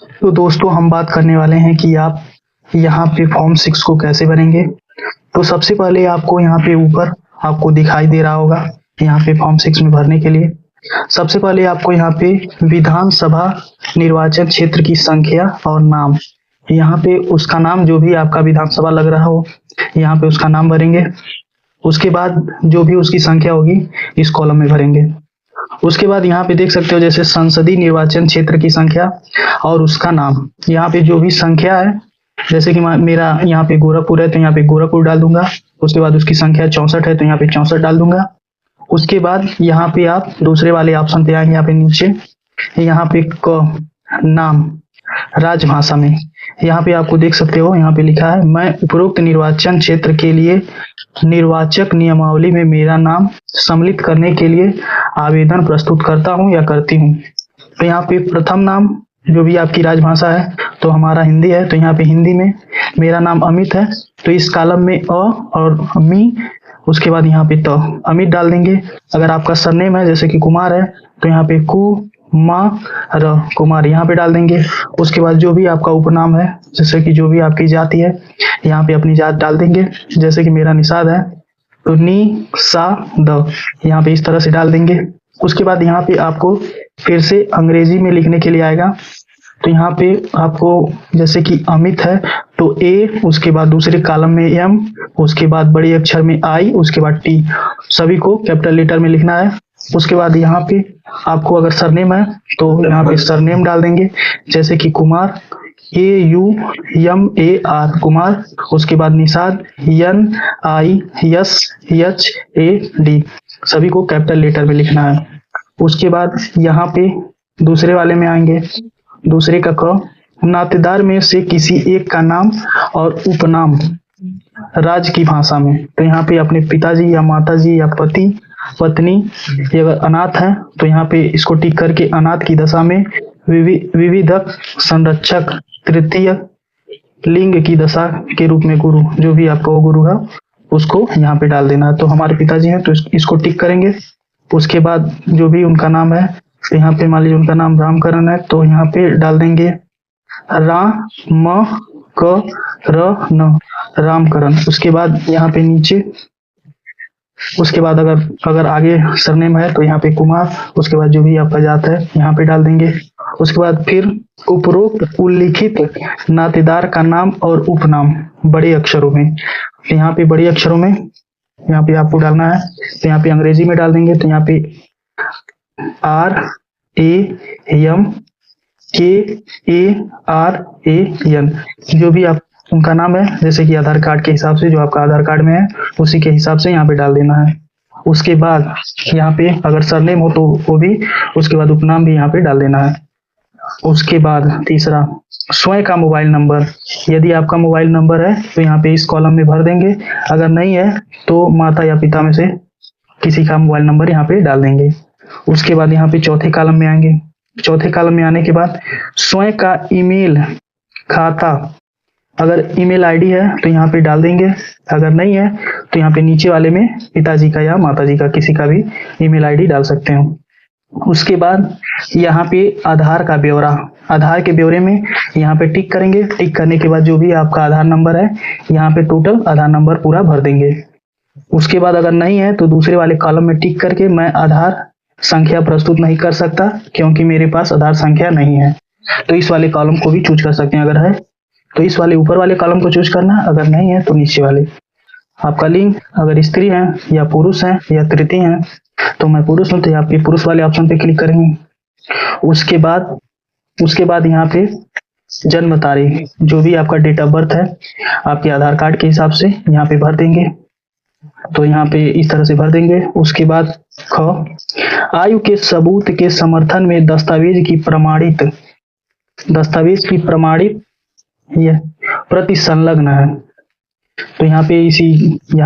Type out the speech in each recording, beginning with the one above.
तो दोस्तों हम बात करने वाले हैं कि आप यहाँ पे फॉर्म 6 को कैसे भरेंगे। तो सबसे पहले आपको यहाँ पे ऊपर आपको दिखाई दे रहा होगा यहाँ पे फॉर्म 6 में भरने के लिए सबसे पहले आपको यहाँ पे विधानसभा निर्वाचन क्षेत्र की संख्या और नाम, यहाँ पे उसका नाम जो भी आपका विधानसभा लग रहा हो यहाँ पे उसका नाम भरेंगे। उसके बाद जो भी उसकी संख्या होगी इस कॉलम में भरेंगे। उसके बाद यहाँ पे देख सकते हो जैसे संसदीय निर्वाचन क्षेत्र की संख्या और उसका नाम, यहाँ पे जो भी संख्या है जैसे कि मेरा यहाँ पे गोरखपुर है तो यहाँ पे गोरखपुर डाल दूंगा। उसके बाद उसकी संख्या 64 है तो यहाँ पे 64 डाल दूंगा। उसके बाद यहाँ पे आप दूसरे वाले ऑप्शन पे आएंगे, यहाँ पे नीचे यहाँ पे नाम राजभाषा में, यहाँ पे आपको देख सकते हो यहाँ पे लिखा है मैं उपरोक्त निर्वाचन क्षेत्र के लिए निर्वाचक नियमावली में मेरा नाम सम्मिलित करने के लिए आवेदन प्रस्तुत करता हूँ या करती हूँ। तो यहाँ पे प्रथम नाम जो भी आपकी राजभाषा है तो हमारा हिंदी है तो यहाँ पे हिंदी में मेरा नाम अमित है तो इस कॉलम में अ और मी, उसके बाद यहाँ पे तो अमित डाल देंगे। अगर आपका सरनेम है जैसे कि कुमार है तो यहाँ पे कुमार कुमार यहाँ पे डाल देंगे। उसके बाद जो भी आपका उपनाम है जैसे कि जो भी आपकी जाति है यहाँ पे अपनी जात डाल देंगे, जैसे कि मेरा निषाद है तो नी-सा-द यहाँ पे इस तरह से डाल देंगे। उसके बाद यहाँ पे आपको फिर से अंग्रेजी में लिखने के लिए आएगा तो यहाँ पे आपको जैसे कि अमित है तो ए, उसके बाद दूसरे कॉलम में एम, उसके बाद बड़े अक्षर में आई, उसके बाद टी, सभी को कैपिटल लेटर में लिखना है। उसके बाद यहाँ पे आपको अगर सरनेम है तो यहाँ पे सरनेम डाल देंगे जैसे कि कुमार AUMAR कुमार, उसके बाद निषाद NISHAD, सभी को कैपिटल लेटर में लिखना है। उसके बाद यहाँ पे दूसरे वाले में आएंगे, दूसरे का क, नातेदार में से किसी एक का नाम और उपनाम राज्य की भाषा में, तो यहाँ पे अपने पिताजी या माताजी या पति पत्नी, ये अगर अनाथ है तो यहाँ पे इसको टिक करके अनाथ की दशा में विविधक संरक्षक तृतीय लिंग की दशा के रूप में गुरु, जो भी आपका वो गुरु है उसको यहाँ पे डाल देना है। तो हमारे पिताजी हैं तो इसको टिक करेंगे। उसके बाद जो भी उनका नाम है तो यहाँ पे मान लीजिए उनका नाम रामकरण है तो यहाँ पे डाल देंगे रामकरण। उसके बाद यहाँ पे नीचे, उसके बाद अगर आगे सरनेम है तो यहाँ पे कुमार, उसके बाद जो भी आपका जात है यहाँ पे डाल देंगे। उसके बाद फिर उपरोक्त उल्लिखित नातेदार का नाम और उपनाम बड़े अक्षरों में, यहाँ पे बड़े अक्षरों में यहाँ पे आपको डालना है तो यहाँ पे अंग्रेजी में डाल देंगे तो यहाँ पे RAMKARAN, जो भी आप उनका नाम है जैसे कि आधार कार्ड के हिसाब से जो आपका आधार कार्ड में है उसी के हिसाब से यहाँ पे डाल देना है। उसके बाद यहाँ पे अगर सरनेम हो तो वो भी, उसके बाद उपनाम भी यहाँ पे डाल देना है। उसके बाद तीसरा स्वयं का मोबाइल नंबर, यदि आपका मोबाइल नंबर है तो यहाँ पे इस कॉलम में भर देंगे, अगर नहीं है तो माता या पिता में से किसी का मोबाइल नंबर यहाँ पे डाल देंगे। उसके बाद यहाँ पे चौथे कॉलम में आएंगे, चौथे कॉलम में आने के बाद स्वयं का ईमेल खाता, अगर ईमेल आईडी है तो यहाँ पे डाल देंगे, अगर नहीं है तो यहाँ पे नीचे वाले में पिताजी का या माताजी का किसी का भी ईमेल आईडी डाल सकते हो। उसके बाद यहाँ पे आधार का ब्यौरा, आधार के ब्यौरे में यहाँ पे टिक करेंगे। टिक करने के बाद जो भी आपका आधार नंबर है यहाँ पे टोटल आधार नंबर पूरा भर देंगे। उसके बाद अगर नहीं है तो दूसरे वाले कॉलम में टिक करके मैं आधार संख्या प्रस्तुत नहीं कर सकता क्योंकि मेरे पास आधार संख्या नहीं है, तो इस वाले कॉलम को भी चूज कर सकते हैं। अगर है तो इस वाले ऊपर वाले कॉलम को चूज करना, अगर नहीं है तो नीचे वाले। आपका लिंग अगर स्त्री है या पुरुष है या तृतीय है, तो मैं पुरुष हूँ तो यहाँ पे पुरुष वाले ऑप्शन पे क्लिक करेंगे। उसके बाद यहाँ पे जन्म तारीख, जो भी आपका डेट ऑफ बर्थ है आपके आधार कार्ड के हिसाब से यहाँ पे भर देंगे, तो यहाँ पे इस तरह से भर देंगे। उसके बाद ख, आयु के सबूत के समर्थन में दस्तावेज की प्रमाणित यह प्रति संलग्न है, तो यहाँ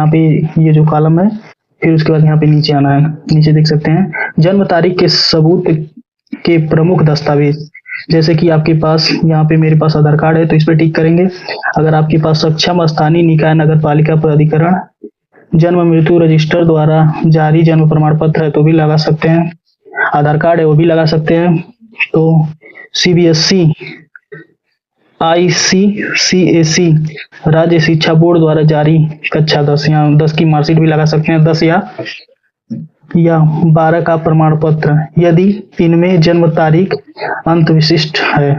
पे ये जो कॉलम है, फिर उसके बाद यहाँ पे नीचे आना है। नीचे देख सकते हैं जन्म तारीख के सबूत के प्रमुख दस्तावेज, जैसे कि आपके पास यहाँ पे मेरे पास आधार कार्ड है तो इस पे टिक करेंगे। अगर आपके पास सक्षम स्थानीय निकाय नगर पालिका प्राधिकरण जन्म मृत्यु रजिस्टर द्वारा जारी जन्म प्रमाण पत्र है तो भी लगा सकते हैं, आधार कार्ड है वो भी लगा सकते हैं। तो CBSE ICCAC राज्य शिक्षा बोर्ड द्वारा जारी कक्षा 10 या 10 की मार्कशीट भी लगा सकते हैं, 10 या 12 का प्रमाण पत्र, यदि इनमें जन्म तारीख अंत विशिष्ट है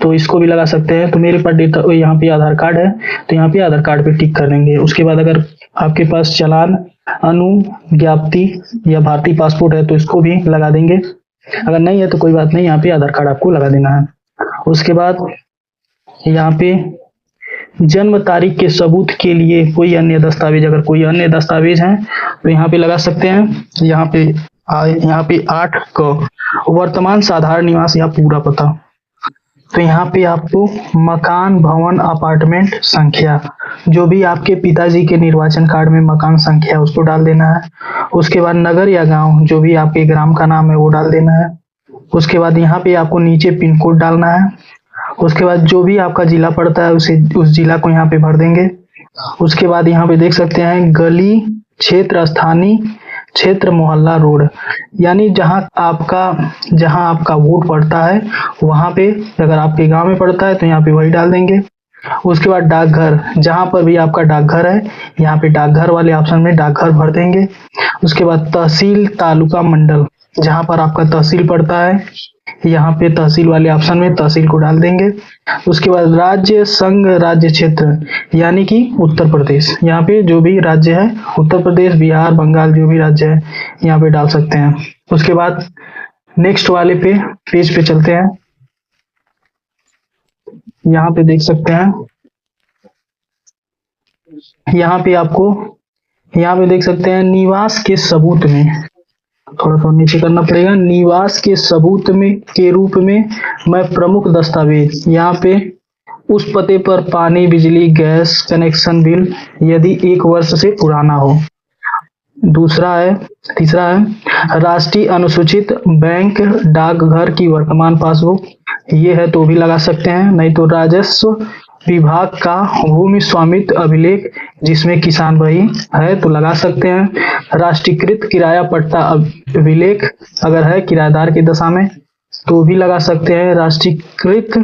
तो इसको भी लगा सकते हैं। तो मेरे पास डेटा यहाँ पे आधार कार्ड है तो यहाँ पे आधार कार्ड पे टिक कर देंगे। उसके बाद अगर आपके पास चालान, अनुज्ञप्ति या भारतीय पासपोर्ट है तो इसको भी लगा देंगे। अगर नहीं है तो कोई बात नहीं, यहाँ पे आधार कार्ड आपको लगा देना है। उसके बाद यहाँ पे जन्म तारीख के सबूत के लिए कोई अन्य दस्तावेज, अगर कोई अन्य दस्तावेज है तो यहाँ पे लगा सकते हैं। यहाँ पे 8 का वर्तमान साधारण निवास या पूरा पता, तो यहाँ पे आपको मकान, भवन, अपार्टमेंट संख्या, जो भी आपके पिताजी के निर्वाचन कार्ड में मकान संख्या है उसको डाल देना है। उसके बाद नगर या गांव, जो भी आपके ग्राम का नाम है वो डाल देना है। उसके बाद यहाँ पे आपको नीचे पिन कोड डालना है। उसके बाद जो भी आपका जिला पड़ता है उस जिला को यहाँ पे भर देंगे। उसके बाद यहाँ पे देख सकते हैं गली, क्षेत्र, स्थानीय क्षेत्र, मोहल्ला, रोड, यानी जहाँ आपका वोट पड़ता है वहाँ पे, अगर आपके गांव में पड़ता है तो यहाँ पे वही डाल देंगे। उसके बाद डाकघर, जहाँ पर भी आपका डाकघर है यहाँ पे डाकघर वाले ऑप्शन में डाकघर भर देंगे। उसके बाद तहसील, तालुका, मंडल, जहाँ पर आपका तहसील पड़ता है यहाँ पे तहसील वाले ऑप्शन में तहसील को डाल देंगे। उसके बाद राज्य, संघ, राज्य, क्षेत्र, यानी कि उत्तर प्रदेश, यहाँ पे जो भी राज्य है, उत्तर प्रदेश, बिहार, बंगाल, जो भी राज्य है यहाँ पे डाल सकते हैं। उसके बाद नेक्स्ट वाले पेज पे चलते हैं। यहाँ पे देख सकते हैं, यहाँ पे देख सकते हैं निवास के सबूत में, थोड़ा सा नीचे करना पड़ेगा, निवास के सबूत में के रूप में मैं प्रमुख दस्तावेज, यहाँ पे उस पते पर पानी, बिजली, गैस कनेक्शन बिल यदि 1 वर्ष से पुराना हो। तीसरा है राष्ट्रीय अनुसूचित बैंक डाकघर की वर्तमान पासबुक, ये है तो भी लगा सकते हैं। नहीं तो राजस्व विभाग का भूमि स्वामित्व अभिलेख जिसमें किसान भाई है तो लगा सकते हैं। राष्ट्रीयकृत किराया पट्टा अभिलेख अगर है किराएदार की दशा में तो भी लगा सकते हैं। राष्ट्रीयकृत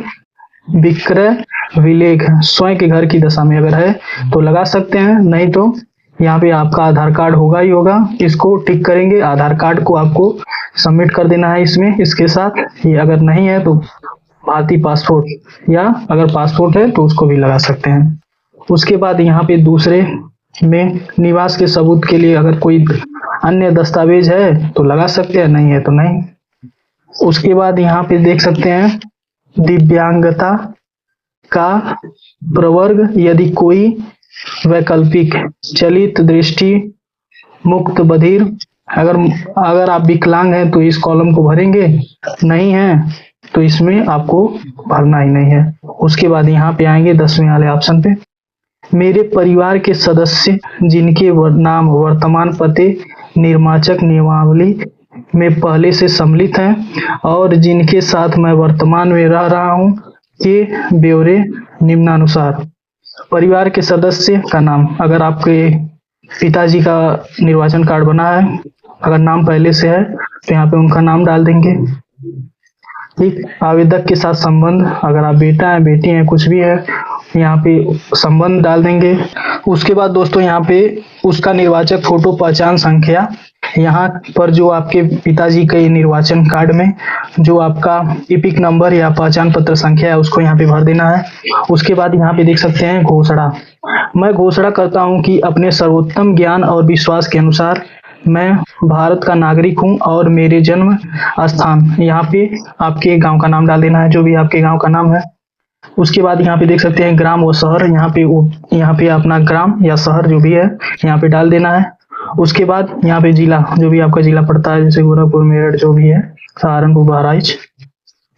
विक्रय विलेख स्वयं के घर की दशा में अगर है तो लगा सकते हैं। नहीं तो यहाँ पे आपका आधार कार्ड होगा ही होगा, इसको टिक करेंगे। आधार कार्ड को आपको सबमिट कर देना है इसमें, इसके साथ। ये अगर नहीं है तो भारतीय पासपोर्ट, या अगर पासपोर्ट है तो उसको भी लगा सकते हैं। उसके बाद यहाँ पे दूसरे में निवास के सबूत के लिए अगर कोई अन्य दस्तावेज है तो लगा सकते हैं, नहीं है तो नहीं। उसके बाद यहाँ पे देख सकते हैं दिव्यांगता का प्रवर्ग, यदि कोई वैकल्पिक, चलित दृष्टि, मुक्त, बधिर, अगर आप विकलांग हैं तो इस कॉलम को भरेंगे, नहीं है तो इसमें आपको भरना ही नहीं है। उसके बाद यहाँ पे आएंगे 10वें वाले ऑप्शन पे, मेरे परिवार के सदस्य जिनके नाम वर्तमान पते निर्माचक नियमावली में पहले से सम्मिलित हैं और जिनके साथ मैं वर्तमान में रह रहा हूँ के ब्यौरे निम्नानुसार। परिवार के सदस्य का नाम, अगर आपके पिताजी का निर्वाचन कार्ड बना है, अगर नाम पहले से है तो यहाँ पे उनका नाम डाल देंगे। ठीक, आवेदक के साथ संबंध, अगर आप बेटा है, बेटी है, कुछ भी है, यहाँ पे संबंध डाल देंगे। उसके बाद दोस्तों यहाँ पे उसका निर्वाचक फोटो, पहचान संख्या, यहाँ पर जो आपके पिताजी के निर्वाचन कार्ड में जो आपका इपिक नंबर या पहचान पत्र संख्या है उसको यहाँ पे भर देना है। उसके बाद यहाँ पे देख सकते हैं घोषणा, मैं घोषणा करता हूँ कि अपने सर्वोत्तम ज्ञान और विश्वास के अनुसार मैं भारत का नागरिक हूँ और मेरे जन्म स्थान, यहाँ पे आपके गांव का नाम डाल देना है, जो भी आपके गांव का नाम है। उसके बाद यहाँ पे देख सकते हैं ग्राम व शहर, यहाँ पे अपना ग्राम या शहर जो भी है यहाँ पे डाल देना है। उसके बाद यहाँ पे जिला, जो भी आपका जिला पड़ता है, जैसे गोरखपुर, मेरठ, जो भी है, सहारनपुर, बहराइच।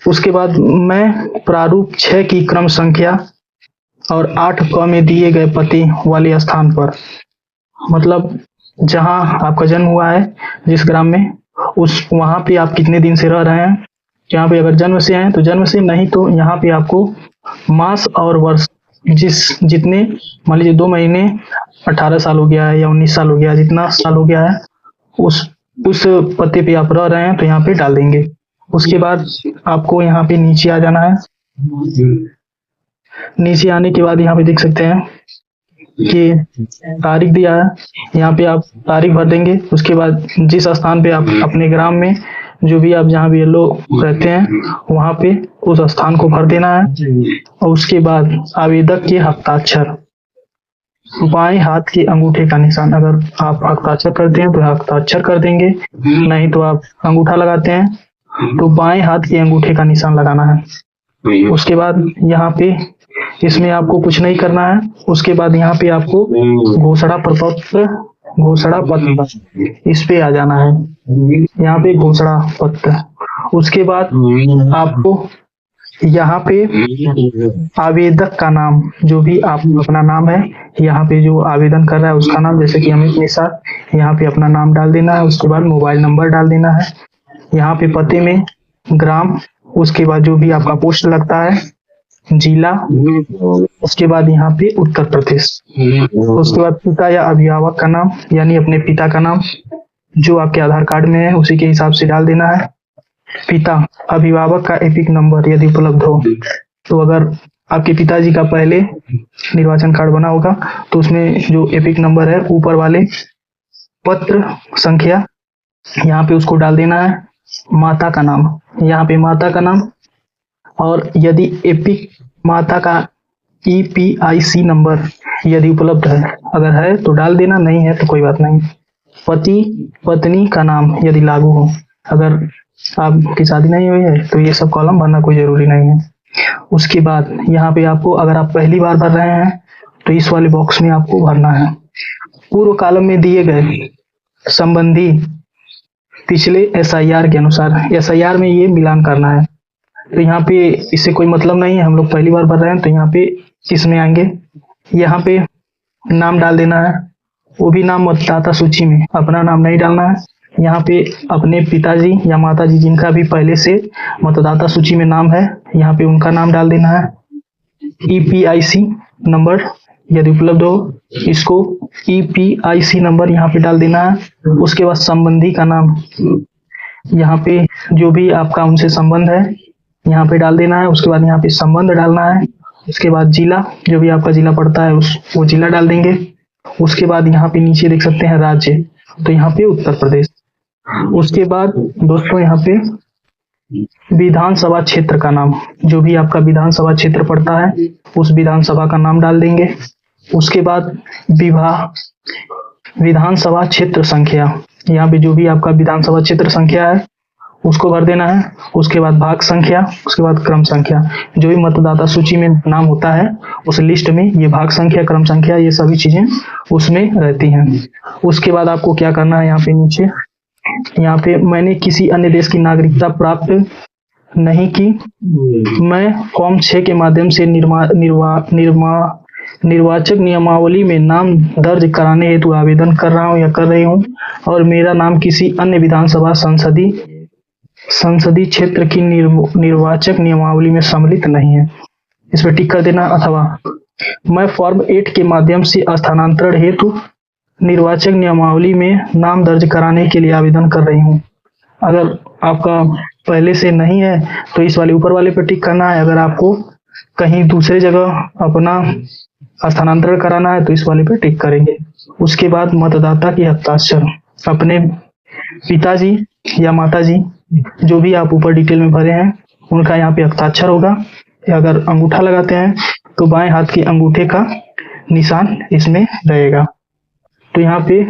उसके बाद मैं प्रारूप 6 की क्रम संख्या और 8 क में दिए गए पते वाले स्थान पर, मतलब जहां आपका जन्म हुआ है जिस ग्राम में, वहां पे आप कितने दिन से रह रहे हैं। यहाँ पे अगर जन्म से हैं तो जन्म से, नहीं तो यहाँ पे आपको मास और वर्ष, जितने मान लीजिए 2 महीने 18 साल हो गया है या 19 साल हो गया है, जितना साल हो गया है उस पते पे आप रह रहे हैं तो यहाँ पे डाल देंगे। उसके बाद आपको यहाँ पे नीचे आ जाना है। नीचे आने के बाद यहाँ पे देख सकते हैं कि तारीख दिया है, यहाँ पे आप तारीख भर देंगे। उसके बाद जिस स्थान पे आप अपने ग्राम में जो भी आप जहाँ भी लोग रहते हैं वहाँ पे उस स्थान को भर देना है। और उसके बाद आवेदक के हस्ताक्षर, बाएं हाथ के अंगूठे का निशान, अगर आप हस्ताक्षर करते हैं तो हस्ताक्षर कर देंगे, नहीं तो आप अंगूठा लगाते हैं तो बाएं हाथ के अंगूठे का निशान लगाना है। उसके बाद यहाँ पे इसमें आपको कुछ नहीं करना है। उसके बाद यहाँ पे आपको घोषणा पत्र इस पे आ जाना है, यहाँ पे घोषणा पत्र। उसके बाद आपको यहाँ पे आवेदक का नाम, जो भी आप अपना नाम है, यहाँ पे जो आवेदन कर रहा है उसका नाम, जैसे कि अमित मिश्रा, यहाँ पे अपना नाम डाल देना है। उसके बाद मोबाइल नंबर डाल देना है, यहाँ पे पते में ग्राम, उसके बाद जो भी आपका पोस्ट लगता है जिला, उसके बाद यहाँ पे उत्तर प्रदेश। उसके बाद पिता या अभिभावक का नाम, यानी अपने पिता का नाम जो आपके आधार कार्ड में है उसी के हिसाब से डाल देना है। पिता अभिभावक का एपिक नंबर यदि उपलब्ध हो, तो अगर आपके पिताजी का पहले निर्वाचन कार्ड बना होगा तो उसमें जो एपिक नंबर है ऊपर वाले पत्र संख्या, यहाँ पे उसको डाल देना है। माता का नाम, यहाँ पे माता का नाम, और यदि एपिक माता का EPIC नंबर यदि उपलब्ध है, अगर है तो डाल देना, नहीं है तो कोई बात नहीं। पति पत्नी का नाम यदि लागू हो, अगर आपकी शादी नहीं हुई है तो ये सब कॉलम भरना कोई जरूरी नहीं है। उसके बाद यहाँ पे आपको, अगर आप पहली बार भर रहे हैं तो इस वाले बॉक्स में आपको भरना है। पूर्व कॉलम में दिए गए संबंधी पिछले SIR के अनुसार, SIR में ये मिलान करना है। तो यहाँ पे इससे कोई मतलब नहीं है, हम लोग पहली बार भर रहे हैं तो यहाँ पे इसमें आएंगे, यहाँ पे नाम डाल देना है, वो भी नाम मतदाता सूची में, अपना नाम नहीं डालना है। यहाँ पे अपने पिताजी या माताजी जिनका भी पहले से मतदाता सूची में नाम है, यहाँ पे उनका नाम डाल देना है। EPIC नंबर यदि उपलब्ध हो, इसको EPIC नंबर यहाँ पे डाल देना है। उसके बाद संबंधी का नाम, यहाँ पे जो भी आपका उनसे संबंध है यहाँ पे डाल देना है। उसके बाद यहाँ पे संबंध डालना है। उसके बाद जिला, जो भी आपका जिला पड़ता है वो जिला डाल देंगे। उसके बाद यहाँ पे नीचे देख सकते हैं राज्य, तो यहाँ पे उत्तर प्रदेश। उसके बाद दोस्तों यहाँ पे विधानसभा क्षेत्र का नाम, जो भी आपका विधानसभा क्षेत्र पड़ता है उस विधानसभा का नाम डाल देंगे। उसके बाद विधानसभा क्षेत्र संख्या, यहाँ पे जो भी आपका विधानसभा क्षेत्र संख्या है उसको भर देना है। उसके बाद भाग संख्या, उसके बाद क्रम संख्या, जो भी मतदाता सूची में नाम होता है उस लिस्ट में ये भाग संख्या, क्रम संख्या, ये सभी चीजें उसमें रहती हैं। उसके बाद आपको क्या करना है, यहाँ पे नीचे, यहाँ पे मैंने किसी अन्य देश की नागरिकता प्राप्त नहीं की, मैं फॉर्म 6 के माध्यम से निर्वाचक नियमावली में नाम दर्ज कराने हेतु आवेदन कर रहा हूँ या कर रही हूँ, और मेरा नाम किसी अन्य विधानसभा संसदीय क्षेत्र की निर्वाचक नियमावली में सम्मिलित नहीं है, इस पर टिक कर देना। अथवा मैं फॉर्म 8 के माध्यम से स्थानांतरण हेतु निर्वाचक नियमावली में नाम दर्ज कराने के लिए आवेदन कर रही हूँ। अगर आपका पहले से नहीं है तो इस वाले ऊपर वाले पर टिक करना है। अगर आपको कहीं दूसरे जगह अपना स्थानांतरण कराना है तो इस वाले पर टिक करेंगे। उसके बाद मतदाता की हस्ताक्षर, अपने पिताजी या माताजी जो भी आप ऊपर डिटेल में भरे हैं उनका यहाँ पे हस्ताक्षर होगा। अगर अंगूठा लगाते हैं तो बाएं हाथ के अंगूठे का निशान इसमें रहेगा। तो यहाँ पे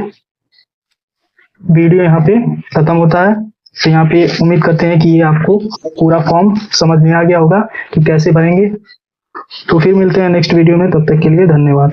वीडियो यहाँ पे खत्म होता है। तो यहाँ पे उम्मीद करते हैं कि ये आपको पूरा फॉर्म समझ में आ गया होगा कि कैसे भरेंगे। तो फिर मिलते हैं नेक्स्ट वीडियो में, तब तक के लिए धन्यवाद।